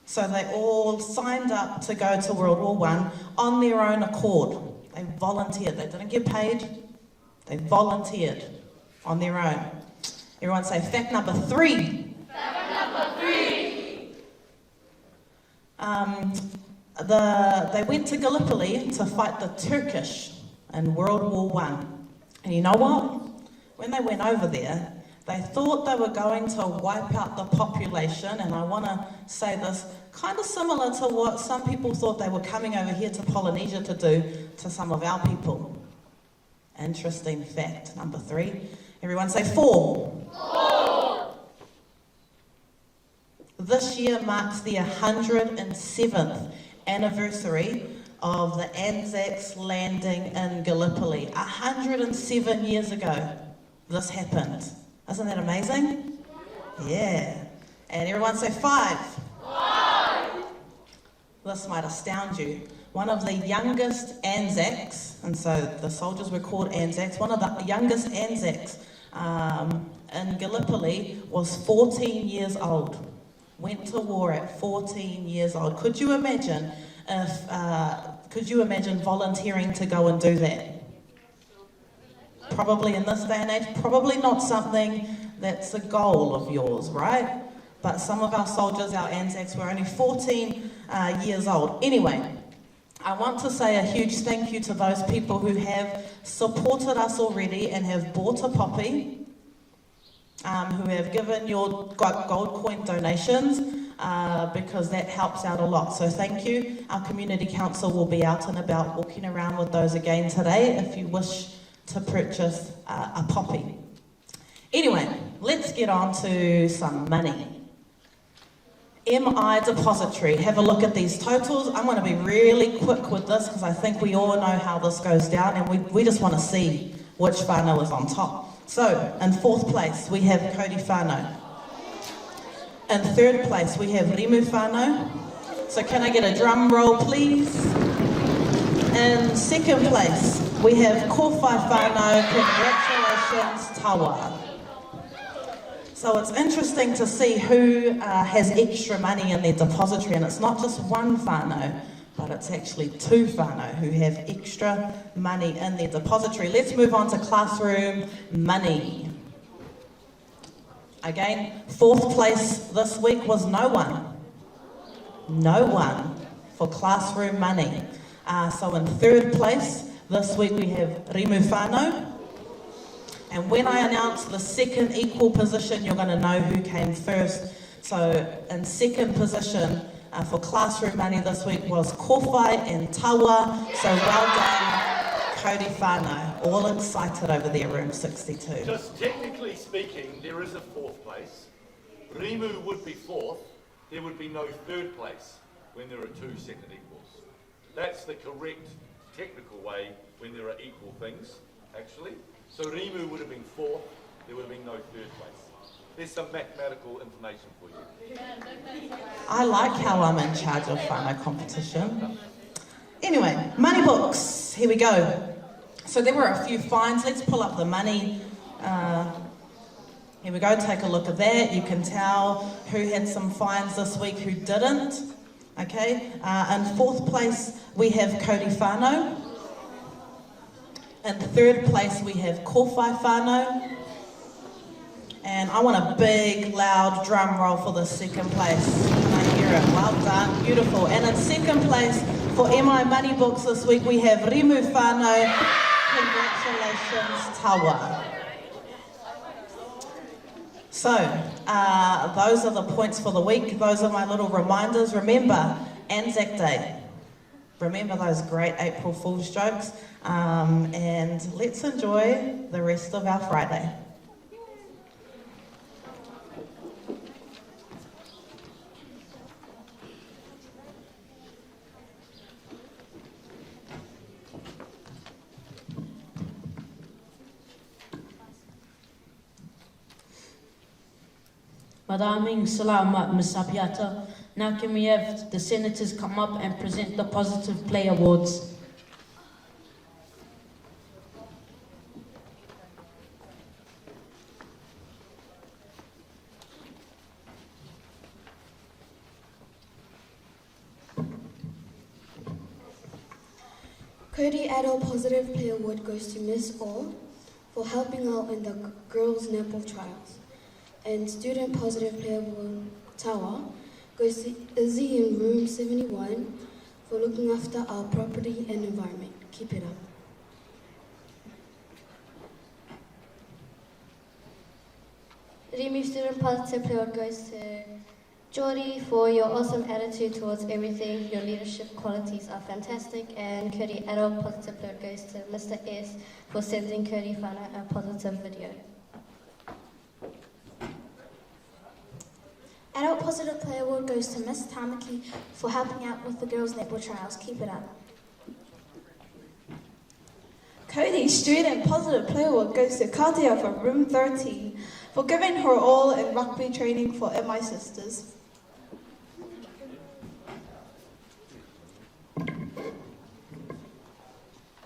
So they all signed up to go to World War I on their own accord. They volunteered. They didn't get paid. They volunteered on their own. Everyone say fact number 3. Fact number 3. They went to Gallipoli to fight the Turkish in World War I. And you know what? When they went over there, they thought they were going to wipe out the population, and I want to say this, kind of similar to what some people thought they were coming over here to Polynesia to do to some of our people. Interesting fact number 3. Everyone say 4. 4. This year marks the 107th anniversary of the Anzacs landing in Gallipoli. 107 years ago, this happened. Isn't that amazing? Yeah. And everyone say 5. 5. This might astound you. One of the youngest Anzacs, and so the soldiers were called Anzacs, one of the youngest Anzacs in Gallipoli was 14 years old. Went to war at 14 years old. Could you imagine volunteering to go and do that? Probably in this day and age, probably not something that's a goal of yours, right? But some of our soldiers, our Anzacs, were only 14 years old. Anyway, I want to say a huge thank you to those people who have supported us already and have bought a poppy, who have given your gold coin donations, because that helps out a lot. So thank you. Our community council will be out and about walking around with those again today if you wish to purchase a poppy. Anyway, let's get on to some money. MI Depository, have a look at these totals. I'm going to be really quick with this because I think we all know how this goes down and we just want to see which whānau is on top. So, in 4th place, we have Kauri whānau. In 3rd place, we have Rimu whānau. So can I get a drum roll, please? In 2nd place, we have Kōwhai whānau. Congratulations, Tawa. So it's interesting to see who has extra money in their depository, and it's not just one whānau, but it's actually 2 whānau who have extra money in their depository. Let's move on to classroom money. Again, 4th place this week was no one. No one for classroom money. So in 3rd place this week we have Rimu whānau. And when I announce the 2nd equal position, you're going to know who came first. So in 2nd position for classroom money this week was Kōwhai and Tawa. So well done, Kauri whānau. All excited over there, room 62. Just technically speaking, there is a 4th place. Rimu would be 4th. There would be no 3rd place when there are 2 second equals. That's the correct technical way when there are equal things, actually. So Rimu would have been 4th, there would have been no 3rd place. There's some mathematical information for you. I like how I'm in charge of whānau competition. Anyway, money books, here we go. So there were a few fines. Let's pull up the money. Here we go, take a look at that. You can tell who had some fines this week, who didn't. Okay, in 4th place we have Kauri whānau. In 3rd place we have Kōwhai whānau. And I want a big, loud drum roll for the 2nd place. Can I hear it? Well done, beautiful. And in 2nd place for MI Money Books this week we have Rimu whānau. Congratulations, Tawa. So, those are the points for the week. Those are my little reminders. Remember, Anzac Day. Remember those great April Fool's jokes. And let's enjoy the rest of our Friday. Maraming salamat, Ms. Sapiata. Now can we have the senators come up and present the Positive Play Awards? Kauri Adult Positive Play Award goes to Miss Orr for helping out in the girls' netball trials. And Student Positive Play Award Tawa goes to Izzy in room 71 for looking after our property and environment. Keep it up. Remy Student Positive Play Award goes to Geordie for your awesome attitude towards everything. Your leadership qualities are fantastic. And Kauri Adult Positive Play Award goes to Mr. S for sending Kauri whānau a positive video. Adult Positive Play Award goes to Miss Tamaki for helping out with the girls' netball trials. Keep it up. Cody Student Positive Player Award goes to Katia from room 13 for giving her all in rugby training for MI Sisters.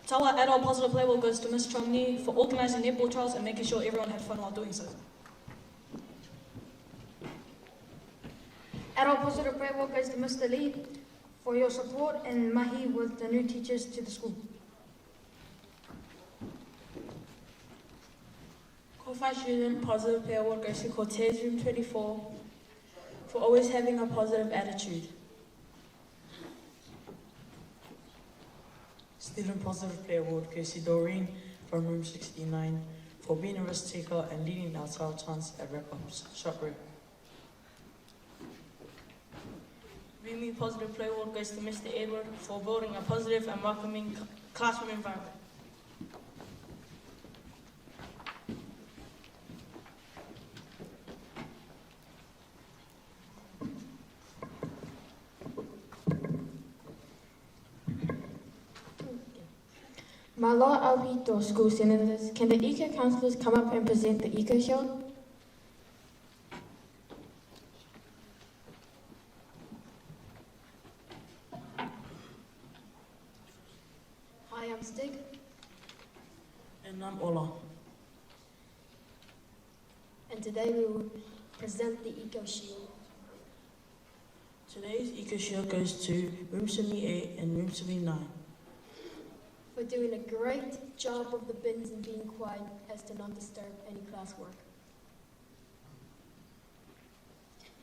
Tawa Adult Positive Player Award goes to Miss Chomni for organising netball trials and making sure everyone had fun while doing so. Adult Positive Player Award goes to Mr. Lee for your support and mahi with the new teachers to the school. Kofi Student Positive Player Award goes to Cortez Room 24 for always having a positive attitude. Student Positive Player Award goes to Doreen from room 69 for being a risk taker and leading our child chance at wrap-ups. Shop room. Remy Positive Player Award goes to Mr. Edward for building a positive and welcoming classroom environment. Malo Albito School Senators, can the Eco Councillors come up and present the Eco Shield? Hi, I'm Stig. And I'm Ola. And today we will present the Eco Shield. Today's Eco Shield goes to room 78 and room 79. For doing a great job of the bins and being quiet as to not disturb any classwork.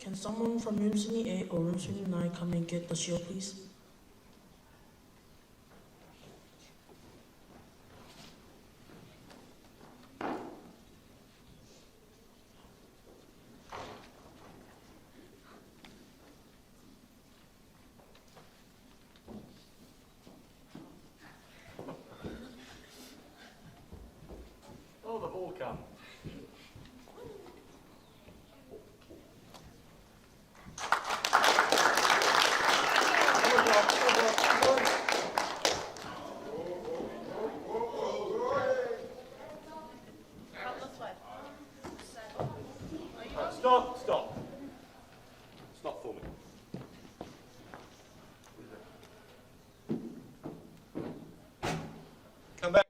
Can someone from room 78 or room 79 come and get the shield, please? Oh, they've all come. Stop, stop. Stop for me. Come back.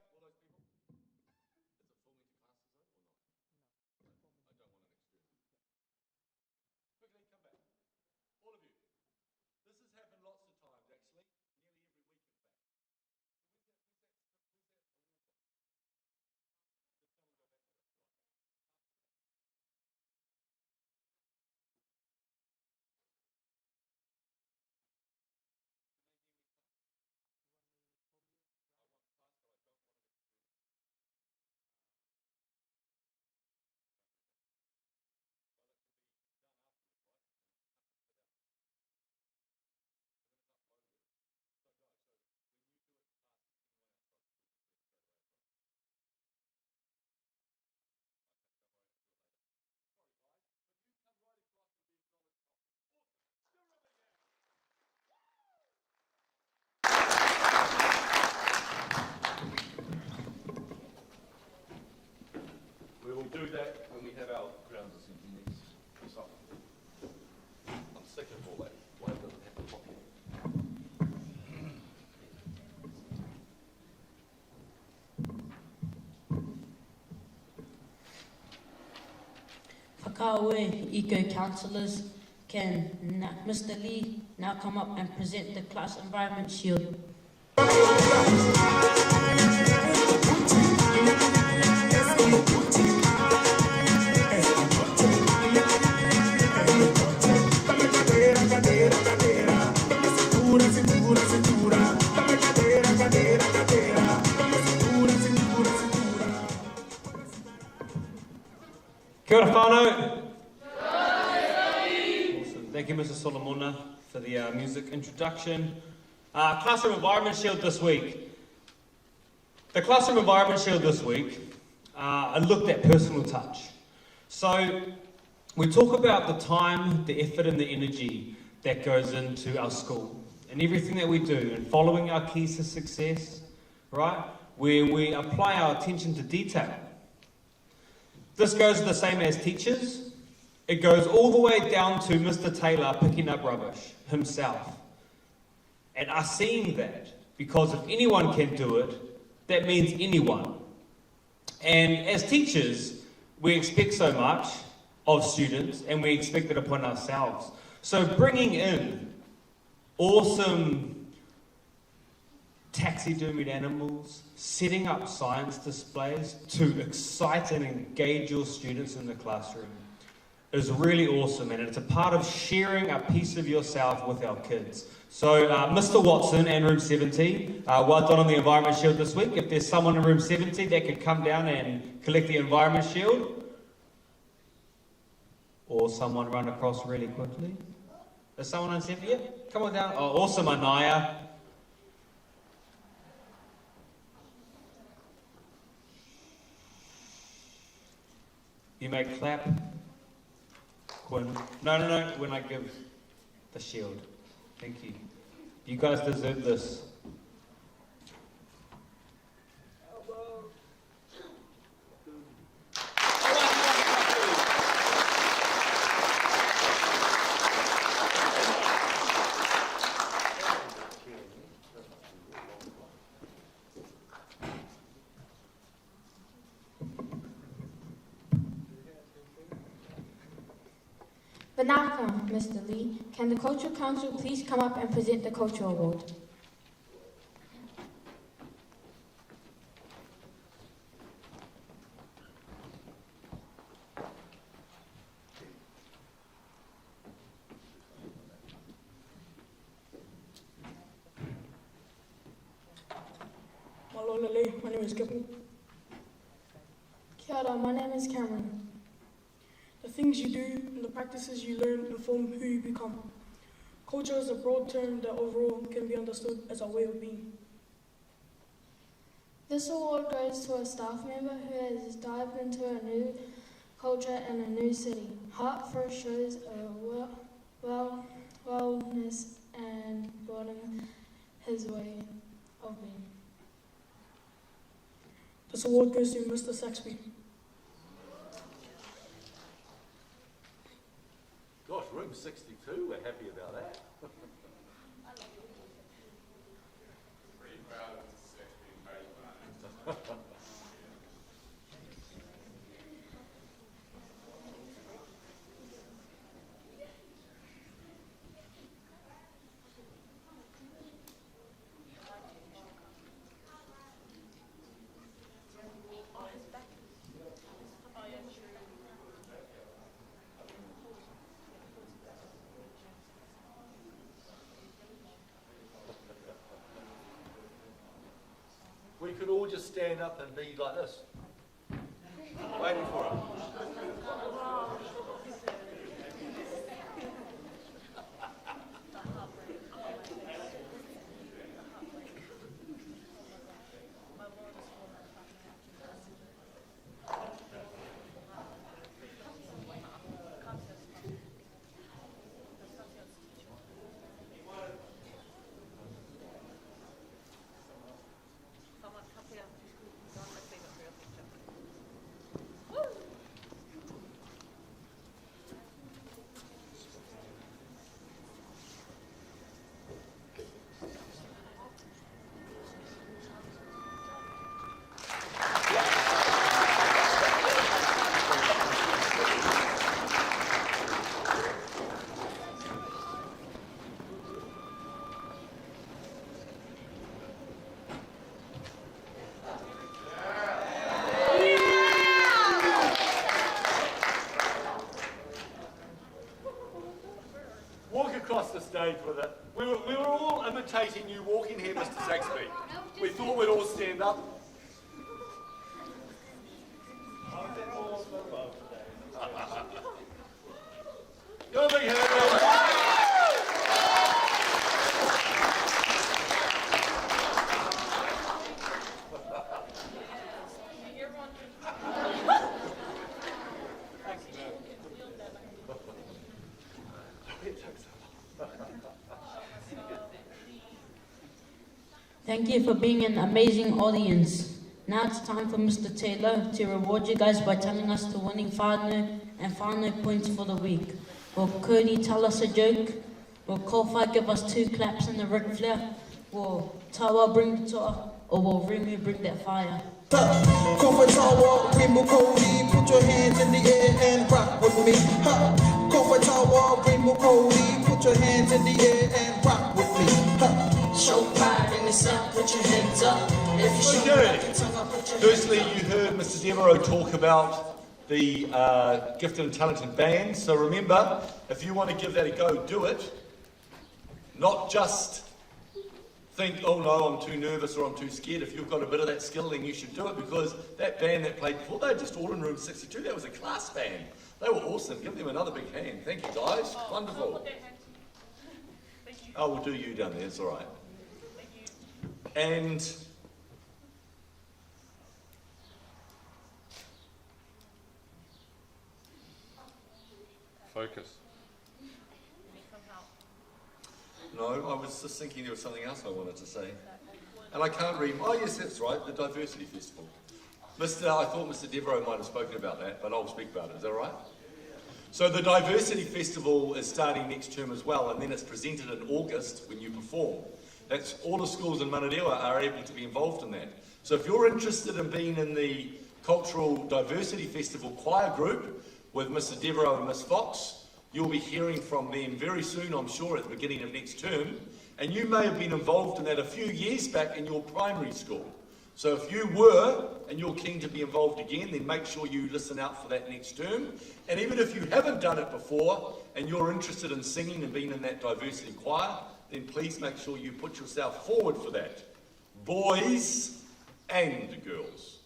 We will do that when we have our grounds assembly next. So, I'm sick of all that. Why doesn't have to pop in? Whakaue Eco Councillors, can Mr. Lee now come up and present the Class Environment Shield? Kia ora whanau. Awesome. Thank you, Mr. Solomona, for the music introduction. Classroom Environment Shield this week. The Classroom Environment Shield this week, I looked at personal touch. So we talk about the time, the effort and the energy that goes into our school and everything that we do and following our keys to success, right? where we apply our attention to detail. This goes the same as teachers. It goes all the way down to Mr. Taylor picking up rubbish himself. And us seeing that, because if anyone can do it, that means anyone. And as teachers, we expect so much of students, and we expect it upon ourselves. So bringing in awesome taxidermied animals, setting up science displays to excite and engage your students in the classroom is really awesome, and it's a part of sharing a piece of yourself with our kids. So Mr. Watson and room 70, well done on the Environment Shield this week. If there's someone in room 70 that could come down and collect the Environment Shield, or someone run across really quickly. Is someone in 70? Yeah, come on down. Oh, awesome, Anaya. You may clap. Quinn. No, when I give the shield. Thank you. You guys deserve this. Whanau, Mr. Lee. Can the Cultural Council please come up and present the Culture Award? Malolele, my name is Kipple. Kia ora, my name is Cameron. The things you do and the practices you learn inform who you become. Culture is a broad term that overall can be understood as a way of being. This award goes to a staff member who has dived into a new culture and a new city. Heart first shows a wellness and broadening his way of being. This award goes to Mr. Saxby. Gosh, room 62, we're happy about that. Pretty proud of this actually. We could all just stand up and be like this, waiting for it. Across the stage with it. We were all imitating you walking here, Mr. Saxby. We thought we'd all stand up. Give a big hand. Thank you for being an amazing audience. Now it's time for Mr. Taylor to reward you guys by telling us the winning whānau and whānau points for the week. Will Cody tell us a joke? Will Kofi give us 2 claps in the Ric Flair? Will Tawa bring the toa? Or will Rimu bring that fire? Kofi Tawa, Rimu Cody, put your hands in the air and rock with me. Kofi Tawa, Rimu Cody, put your hands in the air and rock with me. Show pride in the sound, put your hands up. If you show Okay. your tongue up, put your Firstly, you heard Mr. Devereaux talk about the gifted and talented band. So remember, if you want to give that a go, do it. Not just think, oh no, I'm too nervous or I'm too scared. If you've got a bit of that skill, then you should do it, because that band that played before, they were just all in room 62. That was a class band. They were awesome. Give them another big hand. Thank you, guys. Wonderful. Oh, we'll do you down there. It's all right. And Focus. no, I was just thinking there was something else I wanted to say. And I can't read. Oh, yes, that's right, the Diversity Festival. I thought Mr. Devereaux might have spoken about that, but I'll speak about it. Is that all right? So the Diversity Festival is starting next term as well, and then it's presented in August when you perform. That's all the schools in Manarewa are able to be involved in that. So if you're interested in being in the Cultural Diversity Festival choir group with Mr. Devereaux and Miss Fox, you'll be hearing from them very soon, I'm sure, at the beginning of next term. And you may have been involved in that a few years back in your primary school. So if you were, and you're keen to be involved again, then make sure you listen out for that next term. And even if you haven't done it before, and you're interested in singing and being in that diversity choir, then please make sure you put yourself forward for that. Boys and girls.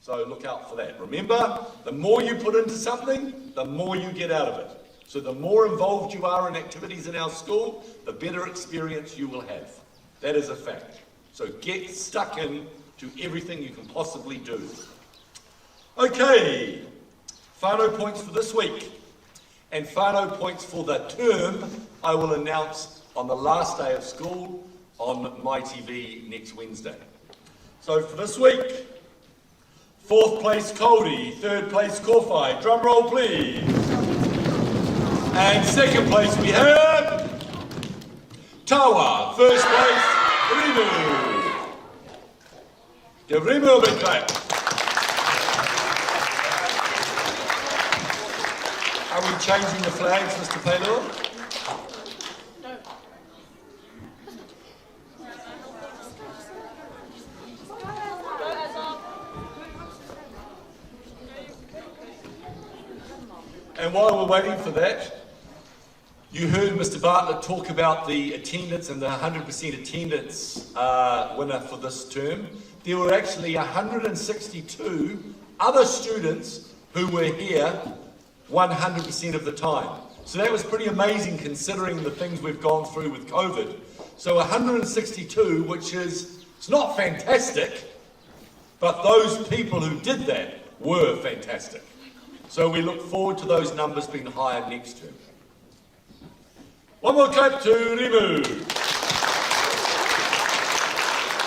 So look out for that. Remember, the more you put into something, the more you get out of it. So the more involved you are in activities in our school, the better experience you will have. That is a fact. So get stuck in to everything you can possibly do. Okay, whānau points for this week. And whānau points for the term I will announce on the last day of school on My TV next Wednesday. So for this week, 4th place Cody, 3rd place Kofi. Drum roll please. And 2nd place we have Tawa. 1st place Rimu. Give Rimu a big clap. Are we changing the flags, Mr. Taylor? And while we're waiting for that, you heard Mr. Bartlett talk about the attendance and the 100% attendance winner for this term. There were actually 162 other students who were here 100% of the time. So that was pretty amazing considering the things we've gone through with COVID. So 162, which is, it's not fantastic, but those people who did that were fantastic. So we look forward to those numbers being higher next term. One more clap to Rimu.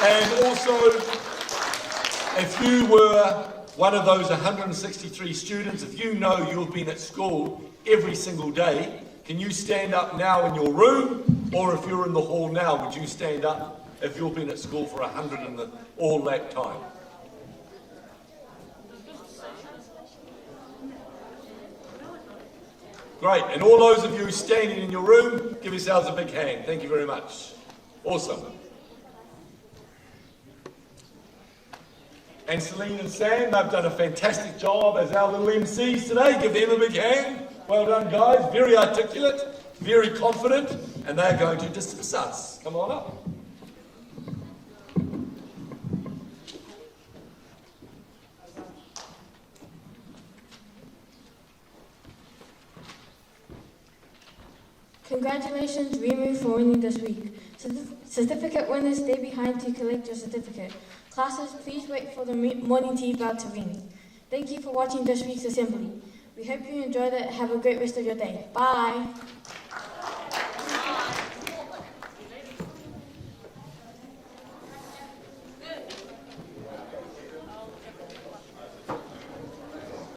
And also, if you were one of those 163 students, if you know you've been at school every single day, can you stand up now in your room? Or if you're in the hall now, would you stand up if you've been at school for 100 and all that time? Great, and all those of you standing in your room, give yourselves a big hand. Thank you very much. Awesome. And Celine and Sam, they've done a fantastic job as our little MCs today. Give them a big hand. Well done, guys. Very articulate, very confident, and they're going to dismiss us. Come on up. Congratulations, Rimu, for winning this week. Certificate winners, stay behind to collect your certificate. Classes, please wait for the morning tea bell to ring. Thank you for watching this week's assembly. We hope you enjoyed it. Have a great rest of your day. Bye.